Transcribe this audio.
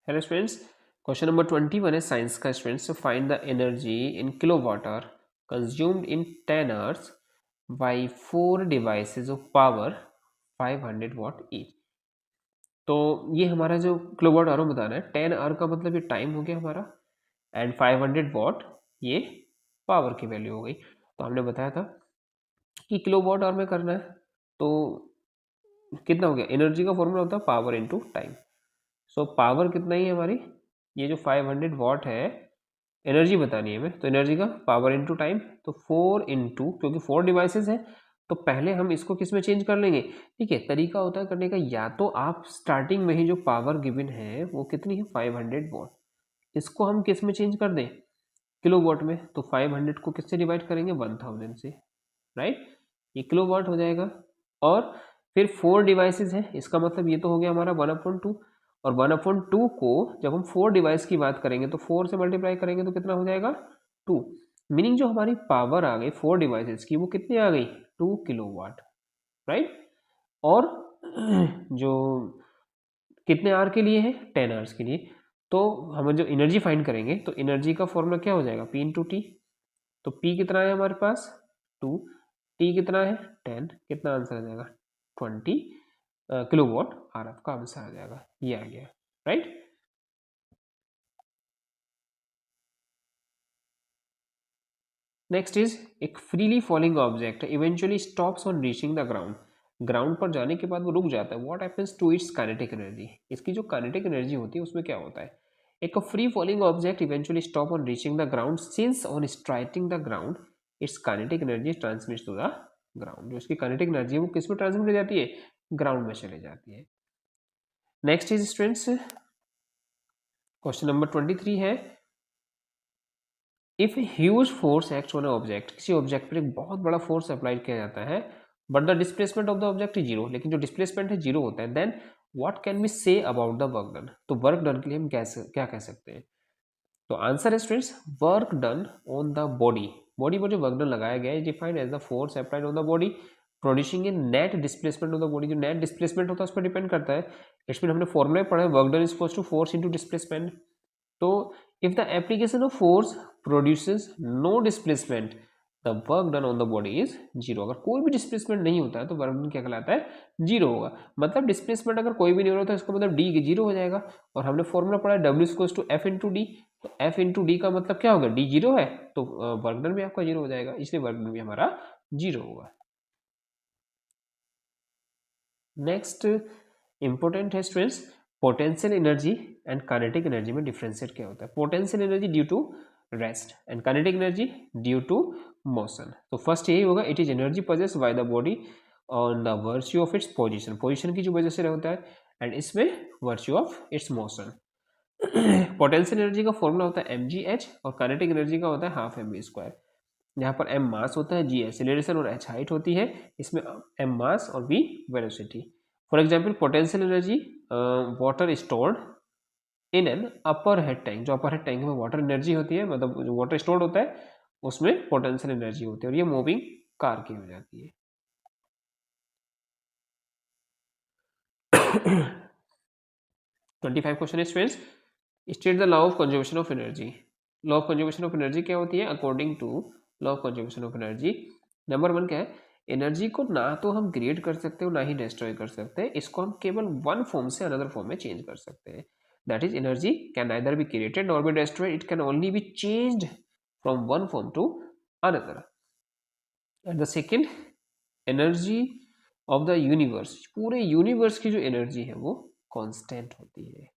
Hello students, question number 21 है science का students. Find the energy in kilowatt hour consumed in 10 hours by 4 devices of power 500 watt each. तो ये हमारा जो kilowatt hour बताना है, 10 आवर का मतलब ये टाइम हो गया हमारा, एंड 500 वाट ये पावर की वैल्यू हो गई। तो हमने बताया था कि किलोवाट आवर में करना है, तो कितना हो गया, एनर्जी का फॉर्मूला होता है power into time. So power कितना ही है हमारी, ये जो 500 वाट है, एनर्जी बतानी है हमें, तो एनर्जी का पावर इनटू टाइम, तो 4 इंटू, क्योंकि 4 डिवाइसेस हैं तो पहले हम इसको किस में चेंज कर लेंगे। ठीक है, तरीका होता है करने का, या तो आप स्टार्टिंग में ही जो पावर गिवन है वो कितनी है 500 वाट, इसको हम किस में चेंज कर दें, किलो वाट में। तो 500 को किससे डिवाइड करेंगे, 1000 से, राइट, ये किलो वाट हो जाएगा। और फिर 4 डिवाइसेस हैं, इसका मतलब ये तो हो गया हमारा 1/2, और 1/2 को जब हम 4 डिवाइस की बात करेंगे तो 4 से मल्टीप्लाई करेंगे तो कितना हो जाएगा 2। मीनिंग जो हमारी पावर आ गई 4 डिवाइसेस की वो कितनी आ गई, 2 किलोवाट, राइट। और जो कितने आवर के लिए है, 10 आवर्स के लिए। तो हम जो एनर्जी फाइंड करेंगे तो एनर्जी का फॉर्मूला क्या हो जाएगा, P इंटू टी। तो P कितना है हमारे पास 2, T कितना है 10, कितना आंसर आ जाएगा 20 किलोवाट आवर आपका आंसर आ जाएगा, ये आ गया, राइट। नेक्स्ट इज एक freely falling object eventually stops on reaching the ground. Ground पर जाने के बाद वो रुक जाता है, what happens to its kinetic energy. इसकी जो काइनेटिक एनर्जी होती है उसमें क्या होता है, एक free falling object eventually stop on reaching the ground since on striking the ground its kinetic energy transmits to the ground. जो इसकी काइनेटिक एनर्जी है वो किस में ट्रांसमिट हो जाती है, ग्राउंड में चले जाती है। Next is students, question number 23 है, if huge force act on object, किसी ऑब्जेक्ट पर एक बहुत बड़ा फोर्स अप्लाई किया जाता है, but the displacement of the object is zero, लेकिन जो डिस्प्लेसमेंट है जीरो होता है, then what can be say about the work done. तो वर्क डन के लिए हम क्या कह सकते हैं। तो आंसर है students, work done on the body. Body पर जो वर्क डन लगाया गया है defined as the force applied on the body producing a net displacement of the body. जो नेट डिस्प्लेसमेंट होता है उस पर डिपेंड करता है। इसमें हमने फॉर्मूला पढ़ा है, work done is equals to force into displacement. तो if the application of force produces no displacement the work done on the body is zero. अगर कोई भी डिस्प्लेसमेंट नहीं होता है तो वर्क डन क्या कहलाता है, जीरो होगा। मतलब डिस्प्लेसमेंट अगर कोई भी नहीं हो रहा तो इसका मतलब डी जीरो हो जाएगा। और हमने फॉर्मूला पढ़ा है W equals to F into D. तो एफ इंटू डी का मतलब क्या होगा, डी जीरो है तो वर्क डन भी आपका जीरो हो जाएगा, इसलिए वर्क डन भी हमारा जीरो होगा। नेक्स्ट इंपॉर्टेंट है students, potential energy and kinetic energy में डिफरेंशिएट क्या होता है। Potential energy due to rest and kinetic energy due to motion. तो फर्स्ट यही होगा, it is energy possess by the body on the virtue of its position, position की जो वजह से होता है, एंड इसमें virtue of its motion. Potential energy का फॉर्मूला होता है mgh और काइनेटिक एनर्जी का होता है हाफ mv²। यहाँ पर m मास होता है, g एक्सीलरेशन और h हाइट होती है, इसमें m मास और v velocity. For example potential energy water stored in an upper head tank, जो अपर हेड टैंक में वाटर एनर्जी होती है, मतलब जो वाटर स्टोर्ड होता है उसमें पोटेंशियल एनर्जी होती है, और ये मूविंग कार की हो जाती है। 25 क्वेश्चन है students, state the law of conservation of energy. Law of conservation of energy क्या होती है, according to law of conservation of energy, number 1 क्या है, एनर्जी को ना तो हम क्रिएट कर सकते हो ना ही डिस्ट्रॉय कर सकते हैं, इसको हम केवल वन फॉर्म से अनदर फॉर्म में चेंज कर सकते हैं। That is energy can neither be created nor be destroyed, it can only be changed from one form to another. And the second, energy of the universe, पूरे universe की जो energy है वो constant होती है।